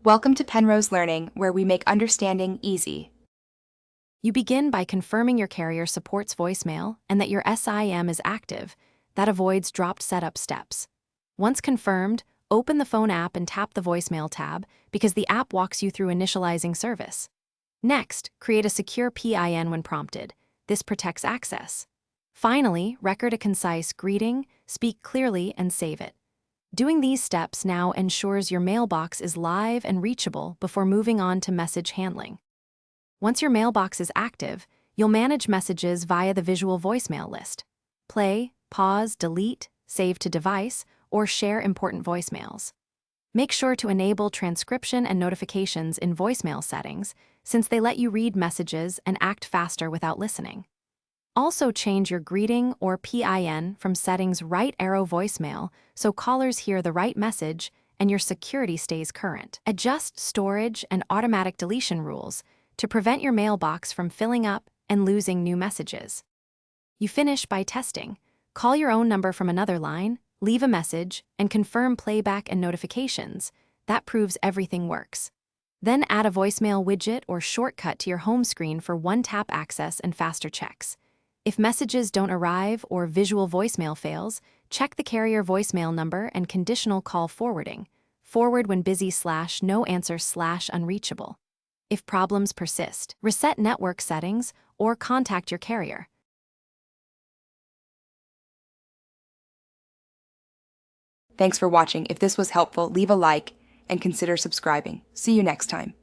Welcome to Penrose Learning, where we make understanding easy. You begin by confirming your carrier supports voicemail and that your SIM is active. That avoids dropped setup steps. Once confirmed, open the phone app and tap the voicemail tab because the app walks you through initializing service. Next, create a secure PIN when prompted. This protects access. Finally, record a concise greeting, speak clearly, and save it. Doing these steps now ensures your mailbox is live and reachable before moving on to message handling. Once your mailbox is active, you'll manage messages via the visual voicemail list. Play, pause, delete, save to device, or share important voicemails. Make sure to enable transcription and notifications in voicemail settings, since they let you read messages and act faster without listening. Also change your greeting or PIN from settings right arrow voicemail so callers hear the right message and your security stays current. Adjust storage and automatic deletion rules to prevent your mailbox from filling up and losing new messages. You finish by testing. Call your own number from another line, leave a message, and confirm playback and notifications. That proves everything works. Then add a voicemail widget or shortcut to your home screen for one-tap access and faster checks. If messages don't arrive or visual voicemail fails, check the carrier voicemail number and conditional call forwarding. Forward when busy / no answer / unreachable. If problems persist, reset network settings or contact your carrier. Thanks for watching. If this was helpful, leave a like and consider subscribing. See you next time.